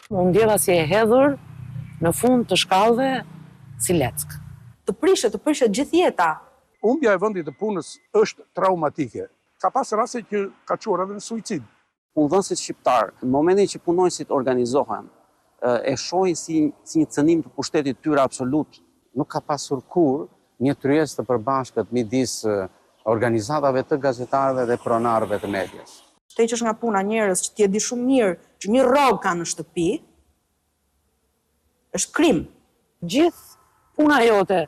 Unë ndjeva si e hedhur në fund të shkallëve si leck. Të prishet gjithë jeta. Humbja e vendit të punës është traumatike. Ka pas raste që ka çuar edhe në suicid. Punëdhënësit shqiptar, në momentin që punonësit organizohen, e shohin si një cënim të pushtetit tyre absolut. Nuk ka pasur kur një tryezë të përbashkët midis organizatave të gazetarëve dhe pronarëve të medias. Të heqësh nga puna njerëz që ti e di shumë mirë që një rrog ka në shtëpi, është krim. Gjithë puna jote,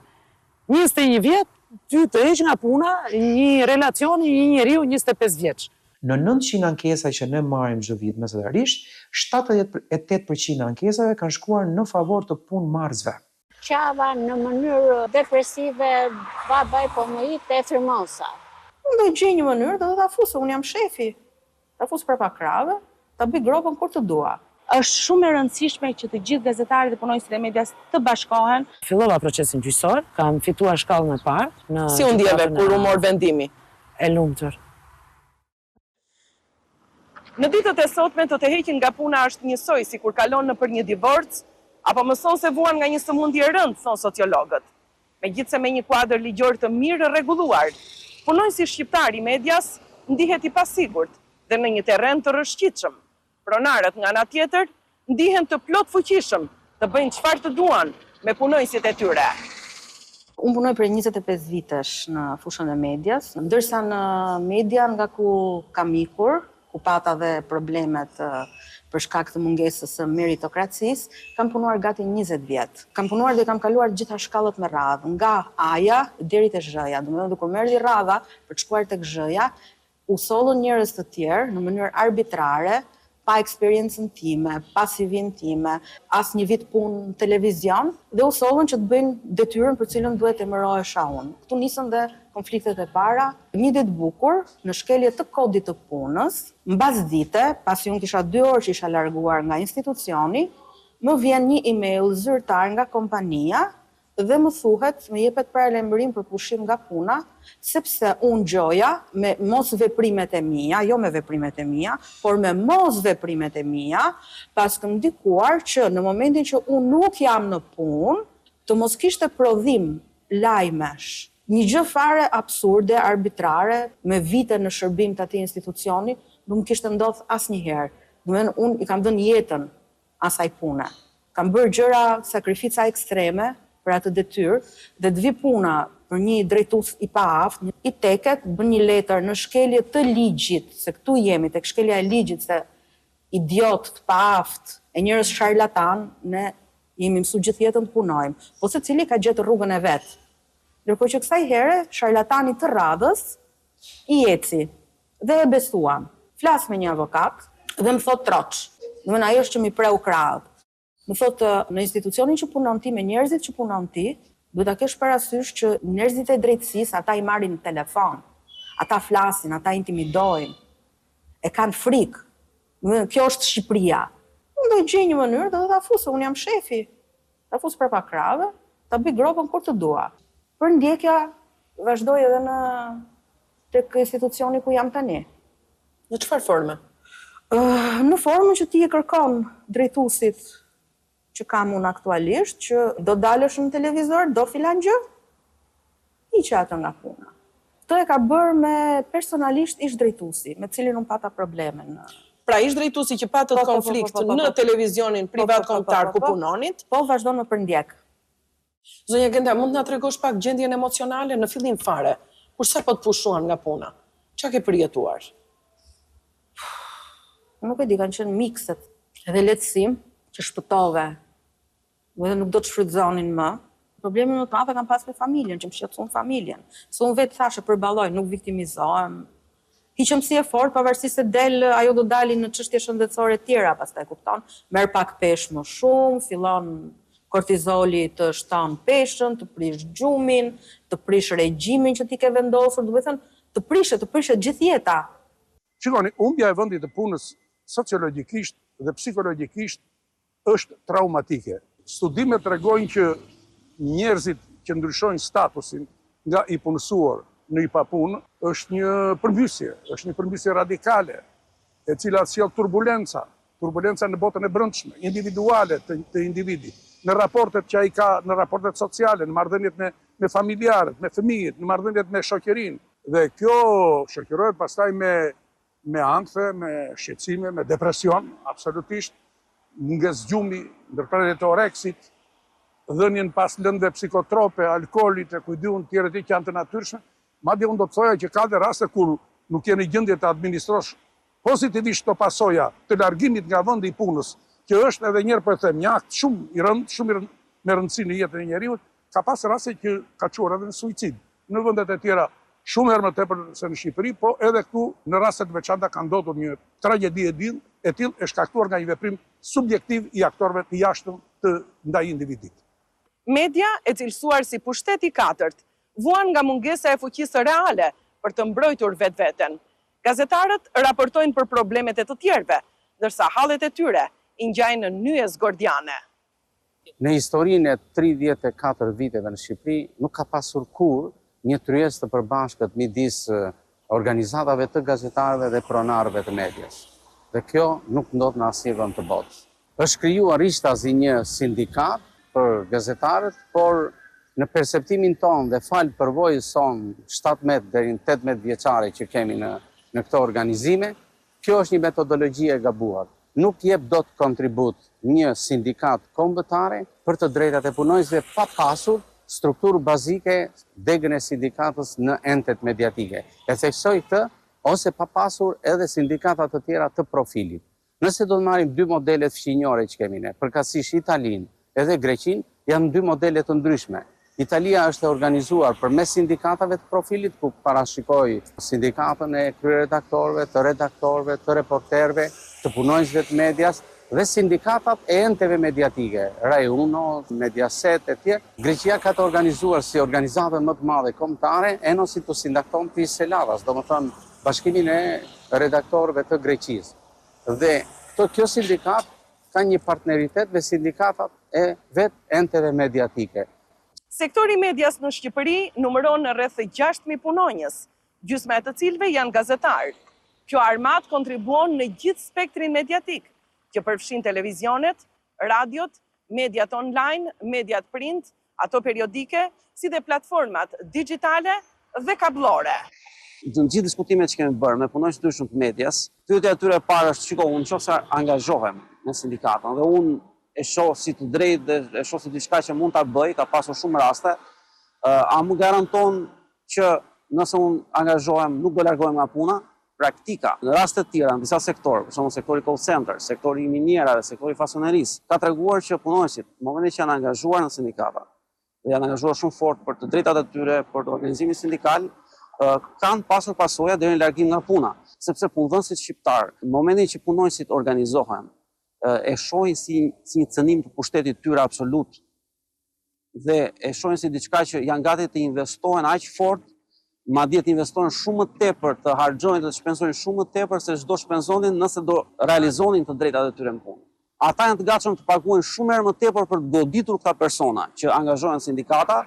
21 vjet, ty të heq nga puna një relacion një njeriu 25 vjeç. Në 900 ankesa që ne marrim çdo vit mesatarisht, 78% ankesave kanë shkuar në favor të punëmarrësve. Qava në mënyrë depresive, babaj po më ikte e firmosa. Unë do gjej një mënyrë dhe do ta fusë, unë jam shefi. Ta fusë prapa krave, ta bëj gropën kur të dua. Është shumë e rëndësishme që të gjithë gazetarët dhe punonësit e medias të bashkohen. Fillova procesin gjyqësor, kam fituar shkallën e parë. Si u ndjeve kur u mor vendimi? E lumtur. Në ditët e sotme të heqin nga puna është njësoj si kur kalon në për një divorc, apo mëson se vuan nga një sëmundje rënd, thonë sociologët. Megjithse me një kuadër ligjor të mirë rregulluar, punonësi shqiptar i medias ndihet i pasigurt dhe në një terren të rrëshqitshëm. Pronarët nga ana tjetër ndihen të plot fuqishëm të bëjnë çfarë të duan me punonësit e tyre. Unë punoj për 25 vitesh në fushën e medias, ndërsa në media nga ku kam ikur, ku pata dhe problemet për shkak të mungesës së meritokracisë, kam punuar gati 20 vjet. Kam punuar dhe kam kaluar gjitha shkallët me radhë, nga A-ja deri te Z-ja. Domethënë kur merri radha për të shkuar tek Z-ja, u sollën njerëz të tjerë në mënyrë arbitrare, pa eksperiencën time, pa CV-n time, as një vit punë në televizion, dhe u sollën që të bëjnë detyrën për cilën duhet të emërohesha unë. Këtu nisën dhe konfliktet e para. Një ditë bukur, në shkelje të kodit të punës, mbas dite, pasi unë kisha 2 orë që isha larguar nga institucioni, më vjen një email zyrtar nga kompania dhe më thuhet, më jepet paralajmërim për pushim nga puna, sepse unë gjoja me mos veprimet e mia, jo me veprimet e mia, por me mos veprimet e mia, pas të ndikuar që në momentin që unë nuk jam në punë, të mos kishte prodhim lajmesh. Një gjë fare absurde, arbitrare, me vite në shërbim të atij institucioni, nuk më kishte ndodhur asnjëherë. Domethënë unë i kam dhënë jetën asaj pune. Kam bërë gjëra, sakrifica ekstreme për atë detyrë, dhe të vi puna për një drejtues i paaft, i teket, bën një letër në shkelje të ligjit, se këtu jemi tek shkelja e ligjit, se idiot, të paaft, e njerëz sharlatan, ne jemi mësuar gjithë jetën të punojmë, po secili ka gjetur rrugën e vet. Ndërkohë që kësaj here, sharlatani të radhës i eci dhe e besuam. Flas me një avokat dhe më thot troç. Domethënë ajo është që mi preu krahët. Më thotë, në institucionin që punon ti, me njerëzit që punon ti, duhet ta kesh parasysh që njerëzit e drejtësisë, ata i marrin në telefon, ata flasin, ata intimidojnë, e kanë frikë. Kjo është Shqipëria. Unë do gjej një mënyrë dhe do ta fusë, unë jam shefi. Ta fusë prapa krave, ta bëj gropën kur të dua. Për ndjekja vazhdoj edhe tek institucioni ku jam tani. Në çfarë forme? Në formën që ti e kërkon drejtuesit që kam unë aktualisht, që do dalësh në televizor, do filan gjë, hiqe atë nga puna. Këto e ka bërë me personalisht ish drejtuesi, me cilin unë pata probleme në... Pra ish drejtuesi që patët konflikt në televizionin privat kombëtar ku punonit? Po, vazhdo në përndjek. Zonja Genda, mund na tregosh pak gjendjen emocionale në fillim fare, kur sa po të pushuan nga puna? Çka ke përjetuar? Nuk e di, kanë qenë mikset, edhe lehtësim që shpëtove, dhe nuk do të shfrytëzonin më. Problemi më të madh e kam pas me familjen, që më shqetëson familjen. Se unë vetë thashë përballoj, nuk viktimizohem. Hiqem si e fort, pavarësisht se ajo do dalin në çështje shëndetësore të tjera, pastaj kupton, merr pak peshë më shumë, fillon kortizoli të shton peshën, të prish gjumin, të prish regjimin që ti ke vendosur, do të thënë, të prishet gjithë jeta. Shikoni, humbja e vendit të punës sociologjikisht dhe psikologjikisht është traumatike. Studimet tregojnë që njerëzit që ndryshojnë statusin nga i punësuar në i papunë është një përmbysje radikale, e cila sjell turbulenca, turbulenca në botën e brendshme, individuale të individit, në raportet që ai ka, në raportet sociale, në marrëdhëniet me familjarët, me fëmijët, në marrëdhëniet me shoqërinë. Dhe kjo shoqërohet pastaj me ankthje, me shqetësime, me depresion, absolutisht, mungesë gjumi, ndërprerje të oreksit, dhënien pas lëndëve psikotrope, alkoolit e kujdiun tjerë që janë të natyrshme. Madje unë do të thoja që ka dhe raste kur nuk jeni gjendje të administrosh pozitivisht të pasoja të largimit nga vendi i punës, që është edhe njerë për them, një akt shumë i rëndë, shumë me rëndësi në jetën e njeriut, ka pas raste që ka quar edhe në suicid. Në vendet e tjera shumë herë më tepër se në Shqipëri, po edhe këtu në rastet veçanta ka ndodhur një tragjedi e tillë e shkaktuar nga një veprim subjektiv i aktorëve të jashtëm të ndaj individit. Media, e cilësuar si pushteti i katërt, vuan nga mungesa e fuqisë reale për të mbrojtur vetveten. Gazetarët raportojnë për problemet e të tjerëve, ndërsa hallet e tyre i ngjajnë në nyes gordiane. Në historinë e 34 viteve në Shqipëri nuk ka pasur kur një tryezë të përbashkët midis organizatave të gazetarëve dhe pronarëve të medias. Dhe kjo nuk ndodh në asnjë vend të botës. Është krijuar ishtazi një sindikat për gazetarët, por në perceptimin tonë dhe falë përvojës sonë 17 deri në 18 vjeçare që kemi në këto organizime, kjo është një metodologji e gabuar. Nuk jep dot kontribut një sindikat kombëtare për të drejtat e punonjësve pa pasur strukturë bazike degën e sindikatës në entet mediatike. E theksoj këtë, ose pa pasur edhe sindikatat të tjera të profilit. Nëse do të marrim dy modelet fqinjore që kemi ne, përkatësisht Italinë edhe Greqinë, janë dy modele të ndryshme. Italia është organizuar përmes sindikatave të profilit, ku parashikoj sindikatën e kryeredaktorëve, të redaktorëve, të reporterëve, të punonjësve të medias dhe sindikatat e enteve mediatike, Rai Uno, Mediaset e tjerë. Greqia ka të organizuar si organizatë më të madhe kombëtare, Enositus Sindaktontis Eladas, domethënë Bashkimin e Redaktorëve të Greqisë. Dhe kjo sindikat ka një partneritet me sindikatat e vetë enteve mediatike. Sektori medias në Shqipëri numëron në rreth 6.000 punonjës, gjysma e të cilëve janë gazetarë. Kjo armat kontribuon në gjithë spektrin mediatik, që përfshin televizionet, radiot, mediat online, mediat print, ato periodike, si dhe platformat digitale dhe kablore. Në gjithë diskutimet që kemi bërë me punonjës të ndryshëm të medias, pyetja e tyre e parë është, shiko, unë nëse angazhohem në sindikatën dhe unë e shoh si të drejtë dhe e shoh si diçka që mund ta bëj, ka pasur shumë raste, a më garanton që nëse unë angazhohem nuk do largohem nga puna? Praktika, në raste të tjera, në disa sektorë, për shembull sektori call center, sektori i minierave, sektori fasonerisë, ka treguar që punonjësit, në momentin që janë angazhuar në sindikata, dhe janë angazhuar shumë fort për të drejtat e tyre, për të organizimin sindikal, kanë pasur pasoja deri në largim nga puna, sepse punëdhënësit shqiptar, në momentin që punonjësit organizohen, e shohin si një cënim të pushtetit tyre absolut, dhe e shohin si diçka që janë gati të investohen aq fort, madje të investojnë shumë më tepër, të harxojnë dhe të shpenzojnë shumë më tepër se çdo shpenzonin nëse do realizonin të drejtat e tyre në punë. Ata janë të gatshëm të paguajnë shumë herë më tepër për të goditur këta persona që angazhohen në sindikata,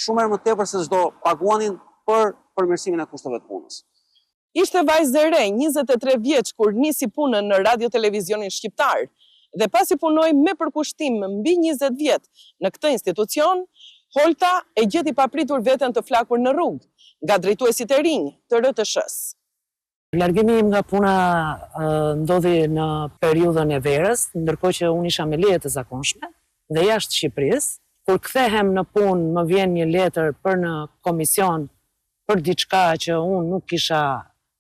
shumë herë më tepër se çdo paguanin për përmirësimin e kushteve të punës. Ishte vajzë e re, 23 vjeç kur nisi punën në radio-televizionin shqiptar dhe pasi punoi me përkushtim mbi 20 vjet në këtë institucion, Holta e gjeti papritur veten të flakur në rrugë nga drejtuesit e rinj të RTS-s. Largimi im nga puna ndodhi në periudhën e verës, ndërkohë që unë isha me leje të zakonshme dhe jashtë Shqipërisë. Kur kthehem në punë, më vjen një letër për në komision për diçka që unë nuk kisha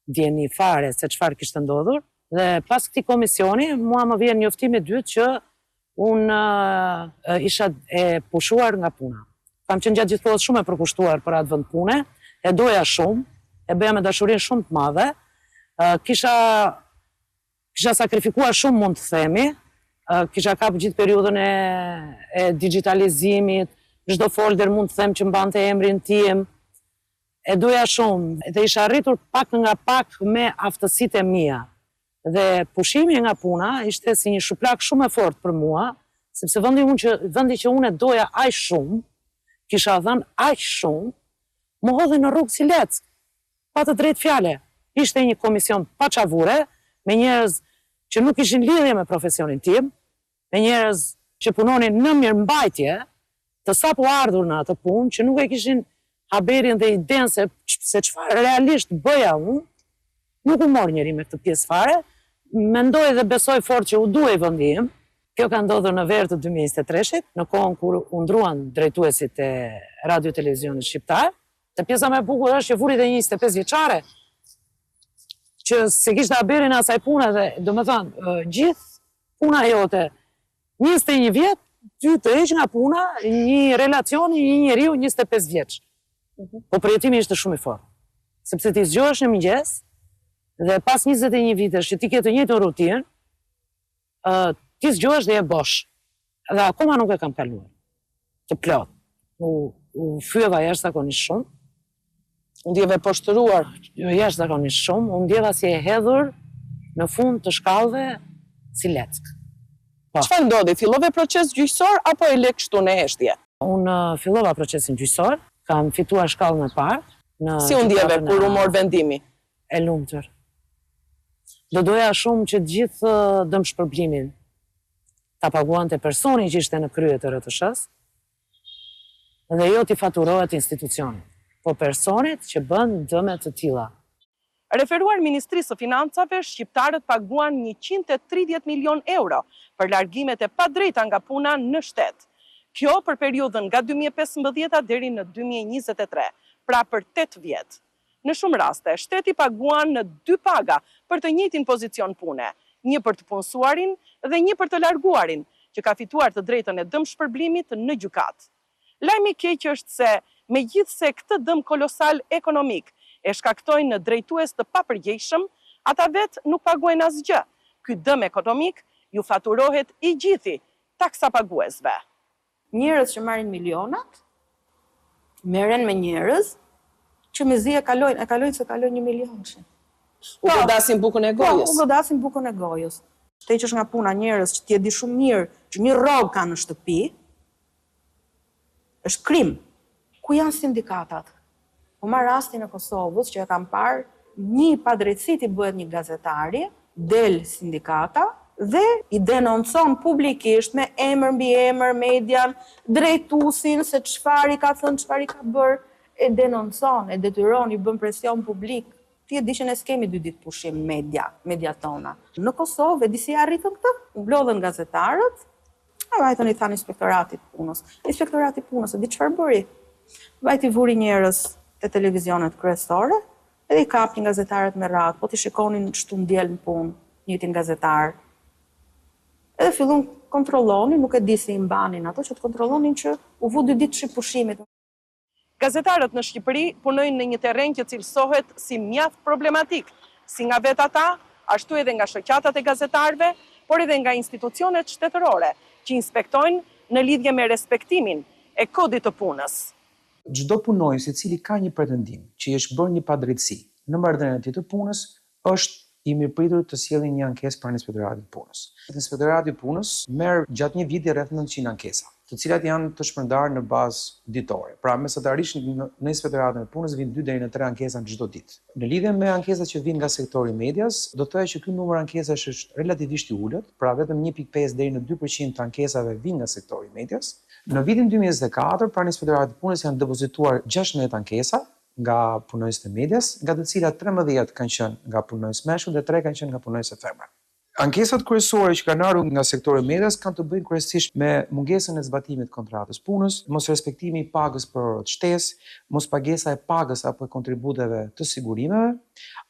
dieni fare se çfarë kishte ndodhur, dhe pas këtij komisioni mua më vjen njoftimi i dytë që unë isha e pushuar nga puna. Kam qenë gjatë gjithë kohës shumë e përkushtuar për atë vend pune, e doja shumë, e bëja me dashurinë shumë të madhe, kisha sakrifikuar shumë, mund të themi, kisha kapur gjithë periudhën e digitalizimit, çdo folder mund të them që mbante emrin tim, e doja shumë, dhe isha arritur pak nga pak me aftësitë e mia. Dhe pushimi nga puna ishte si një shuplak shumë e fortë për mua, sepse vendi që unë e doja aq shumë, kisha dhënë aq shumë, më hodhi në rrugë si lec, pa të drejtë fjale. Ishte një komision pa çavure, me njerëz që nuk ishin lidhje me profesionin tim, me njerëz që punonin në mirëmbajtje të sapo ardhur në atë punë, që nuk e kishin haberin dhe idenë se çfarë realisht bëja unë, nuk u mor njeri me këtë pjesë fare, mendoj dhe besoj fort që u duhej vendi im. Kjo ka ndodhur në verë të 2023-shit, në kohën kur u ndruan drejtuesit e radio televizionit shqiptar. Të pjesa më e bukur është që vuri dhe një 25 vjeçare, që se kishte haberin asaj pune dhe, do me thënë, gjithë puna jote, 21 vjet, ty të heq nga puna, një relacion, një njeriu 25 vjeç. Po përjetimi ishte shumë i fortë. Sepse ti zgjohesh në mëngjes, dhe pas 21 vitesh që ti ke të njëjtën rutinë, ti zgjohesh dhe je bosh. Dhe akoma nuk e kam kaluar. Të plot. U fyeva jashtëzakonisht shumë. U ndjeve poshtëruar. Jashtëzakonisht shumë. U ndjeva si e hedhur në fund të shkallëve si leck. Çfarë ndodhi? Fillove proces gjyqësor apo e le kështu në heshtje? Unë fillova procesin gjyqësor, kam fituar shkallën e parë. Si u ndjeve kur u mor vendimi? E lumtur. Do doja shumë që gjithë dëmshpërblimin ta paguante personi që ishte në krye të RTS-s, dhe jo t'i faturohet institucionit, po personit që bën dëme të tilla. Referuar Ministrisë së Financave, shqiptarët paguan 130 milion euro për largimet e padrejta nga puna në shtet. Kjo për periudhën nga 2015 deri në 2023, pra për 8 vjet. Në shumë raste, shteti paguan në 2 paga për të njëjtin pozicion pune, një për të punësuarin dhe një për të larguarin, që ka fituar të drejtën e dëmshpërblimit në gjykat. Lajmi i keq është se, megjithse këtë dëm kolosal ekonomik e shkaktojnë në drejtues të papërgjegjshëm, ata vetë nuk paguajnë asgjë. Ky dëm ekonomik ju faturohet i gjithi taksapaguesve. Njerëz që marrin milionat, merren me njerëz që mezi e kalojnë se kalojnë 1 milion. U godasin bukën e gojës. U godasin bukën e gojës. Shteqesh nga puna njerëz që ti e di shumë mirë që një rrog ka në shtëpi, është krim. Ku janë sindikatat? Po marr rastin e Kosovës që e kam parë, një padrejtësi i bëhet një gazetari, del sindikata dhe i denoncon publikisht me emër mbi emër median, drejtuesin se çfarë i ka thënë, çfarë i ka bërë, e denoncon, e detyron, i bën presion publik. Ti e di që ne s'kemi 2 ditë pushim media tona. Në Kosovë, e di si arritën këtë? U mblodhen gazetarët, vajtën i thanë inspektorati punës. Inspektorati punës, e di çfarë bëri? Vajti vuri njerëz te televizionet kryesore, edhe i kapnin gazetarët me radhë, po ti shikonin shtu ndjel në punë, njëtin gazetar. Edhe fillon kontrollonin, nuk e di si i mbanin ato, që të kontrollonin që u vu 2 ditë pushimit. Gazetarët në Shqipëri punojnë në një terren që cilësohet si mjaft problematik, si nga vetë ata, ashtu edhe nga shoqatat e gazetarëve, por edhe nga institucionet shtetërore, që inspektojnë në lidhje me respektimin e kodit të punës. Çdo punonjës i cili ka një pretendim që i është bërë një padrejtësi në marrëdhënien e tij të punës, është i mirëpritur të sjellë një ankesë pranë Inspektoratit të Punës. Inspektorati i Punës merr gjatë një viti rreth 900 ankesa, të cilat janë të shpërndarë në bazë ditore. Pra, mesatarisht në Inspektoratin e Punës vijnë 2 deri në 3 ankesa çdo ditë. Në lidhje me ankesat që vijnë nga sektori i medias, do të thotë që ky numër ankesash është relativisht i ulët, pra vetëm 1.5 deri në 2% të ankesave vijnë nga sektori i medias. Në vitin 2024, pranë Inspektoratit të Punës janë depozituar 16 ankesa nga punonjësit e medias, nga të cilat 13 kanë qenë nga punonjës meshkull dhe 3 kanë qenë nga punonjës e femra. Ankesat kryesore që kanë ardhur nga sektori i medias kanë të bëjnë kryesisht me mungesën e zbatimit të kontratës punës, mos respektimi i pagës për orët shtesë, mos pagesa e pagës apo e kontributeve të sigurimeve,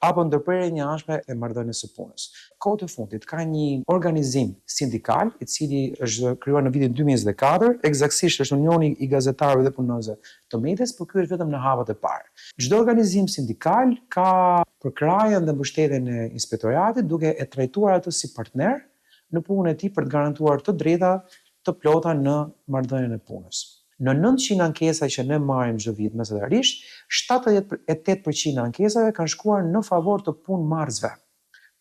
apo ndërprerje e njëanshme e marrëdhënies së punës. Kohë të fundit ka një organizim sindikal i cili është krijuar në vitin 2024, eksaktësisht është Unioni i Gazetarëve dhe Punonjësve të Medias, por ky është vetëm në hapat e parë. Çdo organizim sindikal ka përkrajën dhe mbështetjen e inspektoratit duke e trajtuar atë si partner në punën e tij për të garantuar të drejta të plota në marrëdhënien e punës. Në 900 ankesa që ne marrim çdo vit mesatarisht, 78% e ankesave kanë shkuar në favor të punëmarrësve.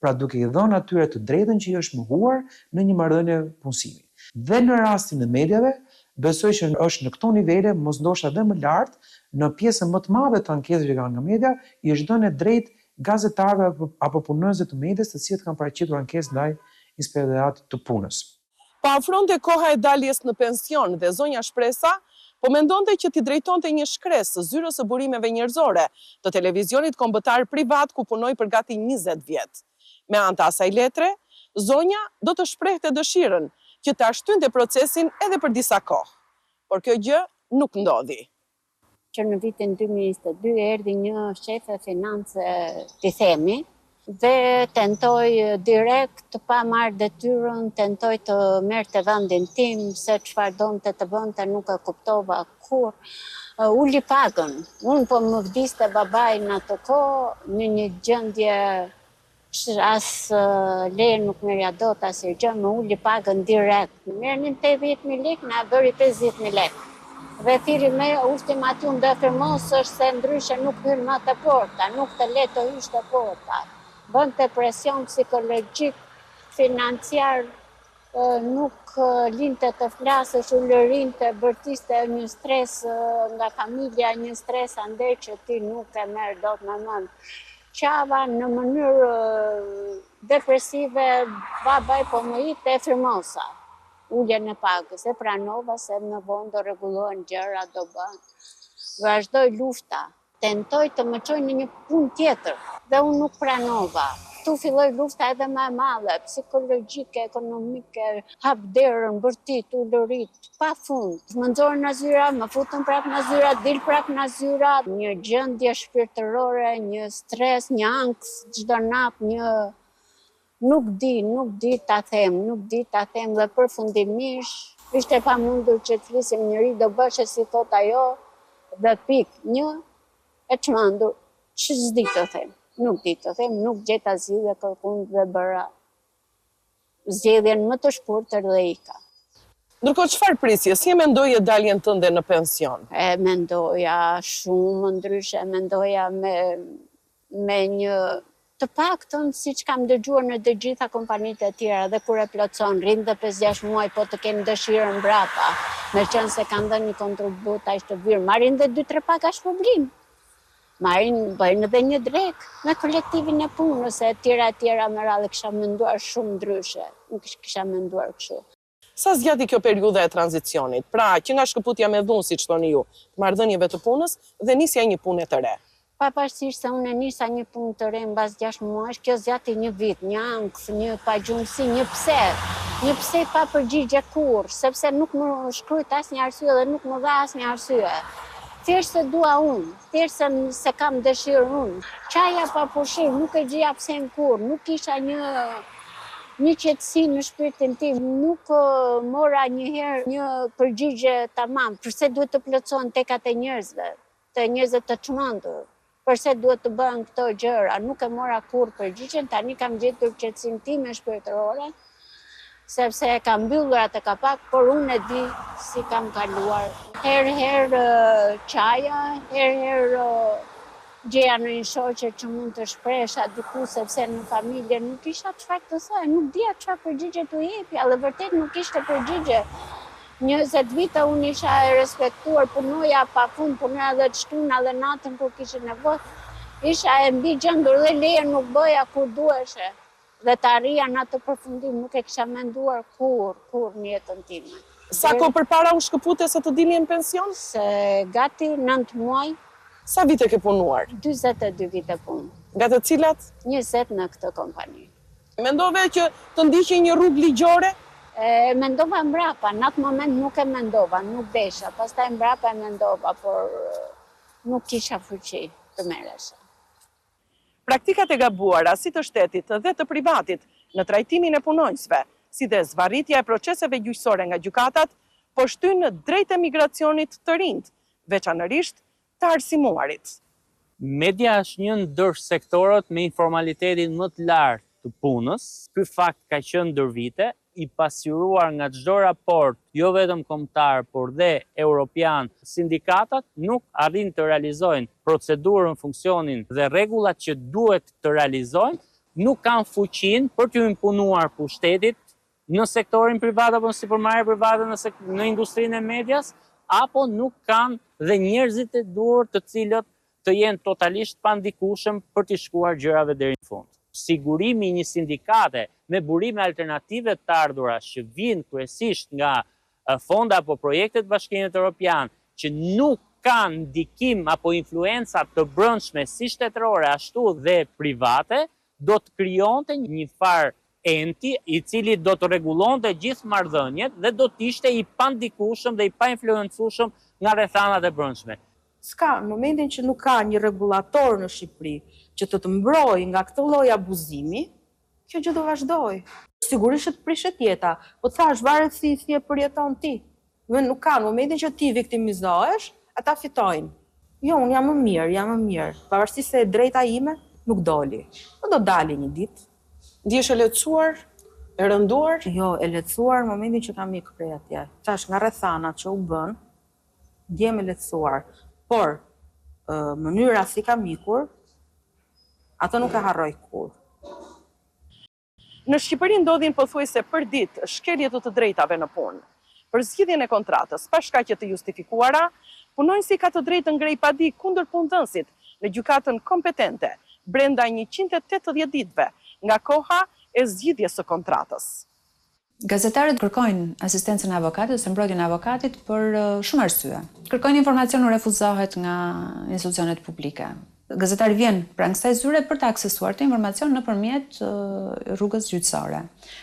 Pra duke i dhënë atyre të drejtën që i është mohuar në një marrëdhënie punësimi. Dhe në rastin e mediave, besoj që është në këto nivele, mos ndoshta edhe më lart, në pjesën më të madhe të ankesave që kanë nga media, i është dhënë drejt gazetarëve apo punonësve të medias të cilët kanë paraqitur ankesë ndaj Inspektoratit të Punës. Pa afronte koha e daljes në pension dhe zonja Shpresa po mendonte që t'i drejtonte një shkresë së zyrës së burimeve njerëzore të televizionit kombëtar privat ku punoi për gati 20 vjet. Me anë të asaj letre, zonja do të shprehte dëshirën që ta shtynte procesin edhe për disa kohë. Por kjo gjë nuk ndodhi. Që në vitin 2022 erdhi një shefe finance, t'i themi, dhe tentoj direkt të pa marrë detyrën, tentoj të merrte vendin tim, se çfarë donte të bënte nuk e kuptova kur. Uli pagën. Unë po më vdiste babai në atë kohë në një gjendje as leje nuk merja dot asnjë gjë, më uli pagën direkt. Merrnin 80.000 lekë, na bëri 50.000 lekë. Dhe thiri me ultimatum dhe firmos është se ndryshe nuk hyn më te porta, nuk të le të hysh te porta. Bënte presion psikologjik, financiar, nuk linte të flasësh, u lërinte, bërtiste një stres nga familja, një stres ande që ti nuk e merr dot me mend. Qava në mënyrë depresive, babaj po më ikte e firmosa. Uljen e pagës, e pranova se më vonë do rregullohen gjëra, do bën. Vazhdoi lufta. Tentoj të më çoj në një punë tjetër dhe unë nuk pranova. Tu filloi lufta edhe më e madhe, psikologjike, ekonomike, hap derën, bërtit, ulërit, pa fund. Më nxorën në zyra, më futën prapë në zyra, dil prapë në zyra, një gjendje shpirtërore, një stres, një anks, çdo natë, një nuk di ta them dhe përfundimisht ishte pamundur që të flisim njëri do bëshe si thot ajo dhe pik një e çmendur që s'di të them. Nuk di të them, nuk gjeta zgjidhje kërkund dhe bëra zgjedhjen më të shkurtër dhe ika. Ndërkohë çfarë prisje, si e mendoje daljen tënde në pension? E mendoja shumë ndryshe, mendoja me një të paktën siç kam dëgjuar në të gjitha kompanitë e tjera dhe kur e plotson rrin dhe 5-6 muaj po të kenë dëshirën mbrapa, me qenë se kanë dhënë një kontribut aq të virë, marrin dhe 2-3 paga shpërblim. Bëjnë edhe një drek me kolektivin e punës e tjera me radhë kisha menduar shumë ndryshe, nuk kisha menduar kështu. Sa zgjati kjo periudha e tranzicionit? Pra, që nga shkëputja me dhunë, siç thoni ju, marrëdhënieve të punës dhe nisja një pune të re. Pavarësisht se unë nisa një punë të re mbas 6 muajsh, kjo zgjati një vit, një anks, një pagjumësi, një pse pa përgjigje kurrë, sepse nuk më shkruajt asnjë arsye dhe nuk më dha asnjë arsye. Thjesht se dua unë, thjesht se kam dëshirë unë. Qaja pa pushim, nuk e gjija pse në kurrë, nuk isha një qetësi në shpirtin tim, nuk mora njëherë një përgjigje tamam, përse duhet të plotësohen tekat e njerëzve, të njerëzve të çmendur. Përse duhet të bëhen këto gjëra, nuk e mora kurrë përgjigjen, tani kam gjetur qetësinë time shpirtërore, sepse e kam mbyllur atë kapak, por unë e di si kam kaluar. Herë qaja, herë gjeja në një shoqe që mund të shpresha diku, sepse në familje nuk isha çfarë të thoj, nuk dija çfarë përgjigje të jepja, dhe vërtet nuk ishte përgjigje. 20 vite unë isha e respektuar, punoja pafund, punoja dhe të shtuna dhe natën kur kishe nevojë. Isha e mbi gjendur dhe leje nuk bëja kur duheshe. Dhe të arrija në atë përfundim, nuk e kisha menduar kur në jetën time. Sa kohë përpara u shkëpute se të dilni në pension? Se gati 9 muaj. Sa vite ke punuar? 42 vite punë. Nga të cilat? 20 në këtë kompani. Mendove që të ndiqje një rrugë ligjore? Mendova mbrapa, në atë moment nuk e mendova, nuk desha, pastaj mbrapa e mendova, por nuk kisha fuqi të merresha. Praktikat e gabuara si të shtetit dhe të privatit në trajtimin e punonjësve, si dhe zvarritja e proceseve gjyqësore nga gjykatat, po shtynë drejt emigracionit të rinj, veçanërisht të arsimuarit. Media është një ndër sektorët me informalitetin më të lartë të punës. Ky fakt ka qenë ndër vite i pasqyruar nga çdo raport, jo vetëm kombëtar, por dhe europian. Sindikatat nuk arrin të realizojnë procedurën, funksionin dhe rregullat që duhet të realizojnë, nuk kanë fuqinë për t'u imponuar pushtetit në sektorin privat apo në sipërmarrje private në industrinë e medias, apo nuk kanë dhe njerëzit e duhur të cilët të jenë totalisht pandikueshëm për t'i shkuar gjërave deri në fund. Sigurimi i një sindikate me burime alternative të ardhura që vijnë kryesisht nga fonda apo projektet Bashkimit Evropian, që nuk kanë ndikim apo influenca të brendshme si shtetërore ashtu dhe private, do të krijonte një farë enti i cili do të rregullonte gjithë marrëdhëniet dhe do të ishte i pandikueshëm dhe i painfluencueshëm nga rrethanat e brendshme. S'ka, në momentin që nuk ka një regulator në Shqipëri që të mbrojë nga këtë lloj abuzimi, kjo gjë do vazhdoj. Sigurisht që të prishet jeta, po thash varet si e përjeton ti. Nuk ka, në momentin që ti viktimizohesh, ata fitojnë. Jo, unë jam më mirë. Pavarësisht se e drejta ime nuk doli. Po do dali një ditë. Ndihesh e lehtësuar, e rënduar? Jo, e lehtësuar në momentin që kam ikë prej atje. Tash nga rrethanat që u bën, ndjehem e lehtësuar. Por, mënyra si kam ikur, ato nuk e harroj kur. Në Shqipëri ndodhin pothuajse për ditë shkelje të drejtave në punë. Për zgjidhjen e kontratës, pa shkaqe të justifikuara, punonjësi ka të drejtë ngrej padi kundër punëdhënësit në gjykatën kompetente brenda 180 ditëve nga koha e zgjidhjes së kontratës. Gazetarët kërkojnë asistencën e avokatit ose mbrojtjen e avokatit për shumë arsye. Kërkojnë informacion, refuzohet nga institucionet publike. Gazetari vjen pranë kësaj zyre për të aksesuar të informacion nëpërmjet rrugës gjyqësore.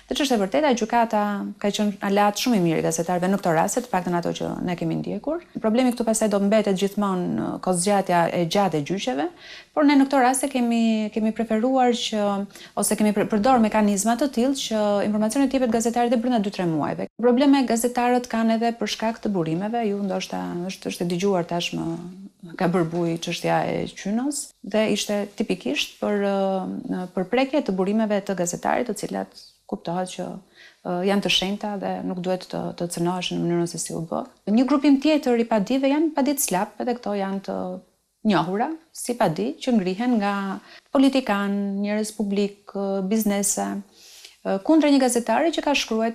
Dhe ç'është e vërteta, gjykata ka qenë alat shumë i mirë i gazetarëve në këto raste, të paktën ato që ne kemi ndjekur. Problemi këtu pastaj do mbetet gjithmonë kohëzgjatja e gjatë e gjyqeve, por ne në këto raste kemi preferuar ose kemi përdorur mekanizma të tillë që informacionet jepet gazetarit dhe brenda 2-3 muajve. Probleme gazetarët kanë edhe për shkak të burimeve, ju ndoshta është e dëgjuar tashmë ka bërë buj çështja e qynos dhe ishte tipikisht për prekje të burimeve të gazetarit, të cilat kuptohet që janë të shenjta dhe nuk duhet të cënoheshin në mënyrën se si u bë. Një grupim tjetër i padive janë padit slap, edhe këto janë të njohura si padi që ngrihen nga politikan, njerëz publik, biznese, kundër një gazetari që ka shkruar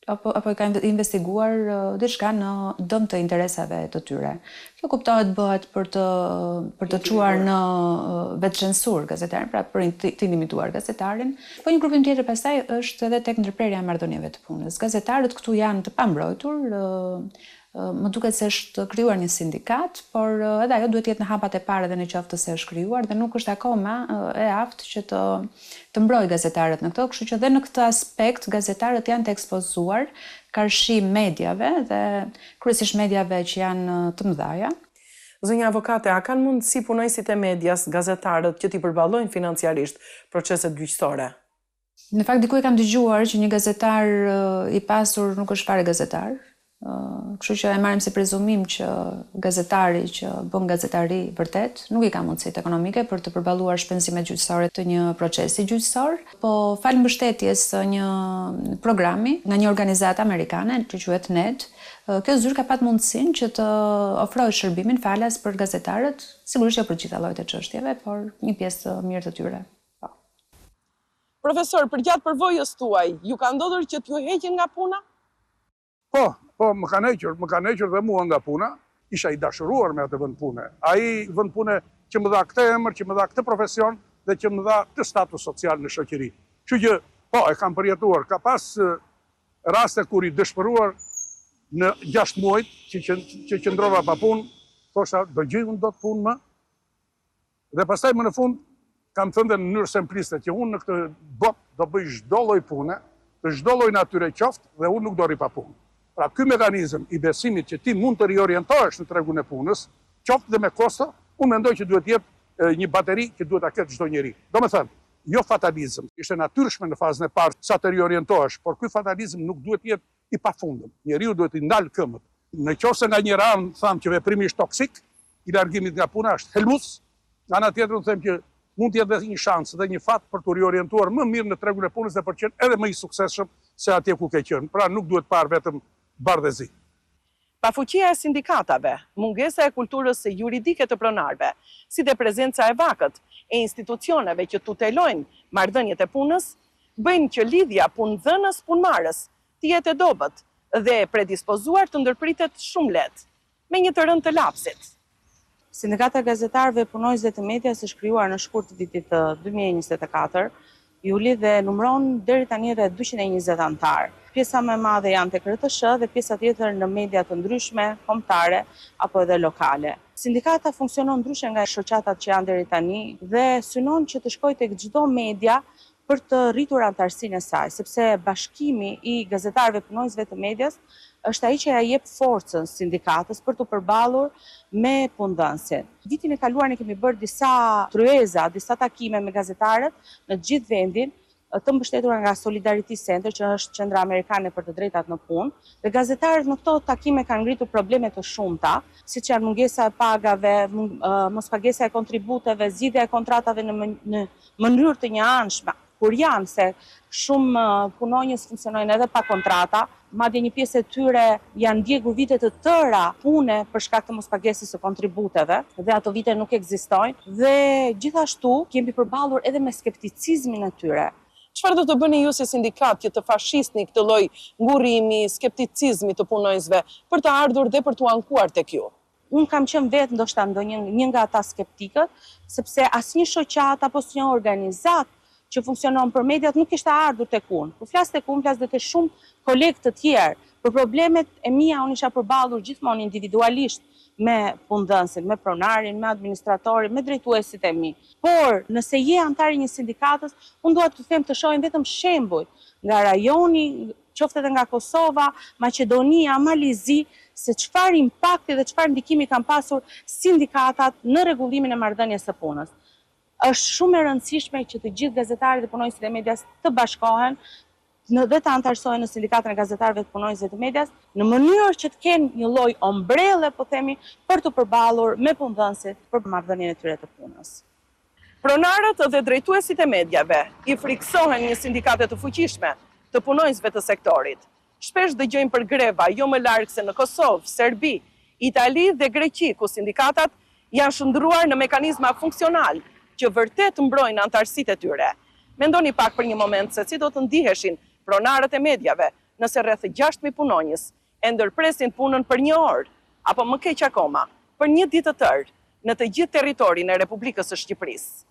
apo i ka investiguar diçka në dëm të interesave të tyre. Kjo kuptohet bëhet për të çuar në vetëcensur gazetarin, pra për të limituar gazetarin. Po një grupim tjetër pastaj është edhe tek ndërprerja e marrëdhënieve të punës. Gazetarët këtu janë të pambrojtur. Më duket se është krijuar një sindikat, por edhe ajo duhet të jetë në hapat e parë dhe në qoftë se është krijuar dhe nuk është akoma e aftë që të mbrojë gazetarët në këto, kështu që dhe në këtë aspekt gazetarët janë të ekspozuar karshi mediave dhe kryesisht mediave që janë të mëdhaja. Zënja avokate, a kanë mundësi punojësit e medias, gazetarët që t'i përballojnë financiarisht proceset gjyqësore? Në fakt diku e kam dëgjuar që një gazetar i pasur nuk është fare gazetar. Kështu që e marrim si prezumim që gazetari që bën gazetari vërtet nuk i ka mundësitë ekonomike për të përballuar shpenzimet gjyqësore të një procesi gjyqësor, po fal mbështetjes së një programi nga një organizatë amerikane që quhet NED, kjo zyrë ka patë mundësinë që të ofrojë shërbimin falas për gazetarët, sigurisht jo për gjitha llojet e çështjeve, por një pjesë të mirë të tyre. Profesor, për gjatë përvojës tuaj, ju ka ndodhur që t'ju heqin nga puna? Po, më kanë hequr dhe mua nga puna, isha i dashuruar me atë vend pune. Ai vend pune që më dha këtë emër, që më dha këtë profesion dhe që më dha këtë status social në shoqëri. Kështu që, po, e kam përjetuar. Ka pas raste kur i dëshpëruar në 6 muajt që qëndrova pa punë, thosha, do gjejun dot punë më. Dhe pastaj më në fund kam thënë në mënyrë simpliste që unë në këtë botë do bëj çdo lloj pune, të çdo lloj natyre qoftë dhe unë nuk do rri pa punë. Pra, ky mekanizëm i besimit që ti mund të riorientohesh në tregun e punës, qoftë dhe me kosto, unë mendoj që duhet jetë një bateri që duhet ta ketë çdo njeri. Domethënë, jo fatalizëm, ishte natyrshme në fazën e parë sa të riorientohesh, por ky fatalizëm nuk duhet jetë i pafundëm. Njeriu duhet i ndalë këmbët. Nëse nga një anë tham që veprimi është toksik, i largimit nga puna është helmus, nga ana tjetër unë them që mund të jetë një shans dhe një fat për të riorientuar më mirë në tregun e punës dhe për të qenë edhe më i suksesshëm se atje ku ke qenë. Pra nuk duhet parë vetëm bardhëzi. Pafuqia e sindikatave, mungesa e kulturës juridike të pronarëve, si dhe prezenca e vakët e institucioneve që tutelojnë marrëdhëniet e punës, bëjnë që lidhja punëdhënës-punëmarrës të jetë e dobët dhe predispozuar të ndërpritet shumë lehtë, me një të rënd të lapsit. Sindikata e gazetarëve e punonjësve të medias është krijuar në shkurt të vitit 2024, juli, dhe numëron deri tani edhe 220 anëtar. Pjesa më e madhe janë tek RTS dhe pjesa tjetër në media të ndryshme, kombëtare apo edhe lokale. Sindikata funksionon ndryshe nga shoqatat që janë deri tani dhe synon që të shkojë tek çdo media për të rritur anëtarësinë e saj, sepse bashkimi i gazetarëve punonjësve të medias është ai që ja jep forcën sindikatës për të përballur me punëdhënësin. Vitin e kaluar ne kemi bërë disa tryeza, disa takime me gazetarët në të gjithë vendin, të mbështetura nga Solidarity Center, që është qendra amerikane për të drejtat në punë, dhe gazetarët në këto takime kanë ngritur probleme të shumta, siç janë mungesa e pagave, mospagesa e kontributeve, zgjidhja e kontratave në mënyrë të njëanshme, kur janë se shumë punonjës funksionojnë edhe pa kontrata, madje një pjesë e tyre janë ndjekur vite të tëra pune për shkak të mospagesës së kontributeve dhe ato vite nuk ekzistojnë dhe gjithashtu kemi përballur edhe me skepticizmin e tyre. Çfarë do të bëni ju si sindikat që të fashistni këtë lloj ngurrimi, skepticizmi të punonjësve për të ardhur dhe për t'u ankuar tek ju? Unë kam qenë vetë ndoshta një nga ata skeptikët, sepse asnjë shoqat apo asnjë organizat që funksionon për mediat nuk ishte ardhur tek unë. Po flas tek unë, flas dhe te shumë kolegë të tjerë. Për problemet e mia unë isha përballur gjithmonë individualisht me punëdhënësin, me pronarin, me administratorin, me drejtuesit e mi. Por nëse je antar i një sindikatës, unë dua të them të shohim vetëm shembuj nga rajoni, qoftë edhe nga Kosova, Maqedonia, Malizi, se çfarë impakti dhe çfarë ndikimi kanë pasur sindikatat në rregullimin e marrëdhënies së punës. Është shumë e rëndësishme që të gjithë gazetarët dhe punonjësit e medias të bashkohen dhe të antarësohen në sindikatën e gazetarëve të punonjësve të medias në mënyrë që të kenë një lloj ombrelle, po themi, për të përballur me punëdhënësit për marrëdhënien e tyre të punës. Pronarët dhe drejtuesit e mediave i friksohen një sindikate të fuqishme të punonjësve të sektorit. Shpesh dëgjojmë për greva jo më larg se në Kosovë, Serbi, Itali dhe Greqi, ku sindikatat janë shndruar në mekanizma funksional që vërtet mbrojnë antarësitë e tyre. Mendoni pak për një moment se si do të ndiheshin pronarët e mediave nëse rreth 6.000 punonjës e ndërpresin punën për 1 orë, apo më keq akoma, për 1 ditë të tërë në të gjithë territorin e Republikës së Shqipërisë.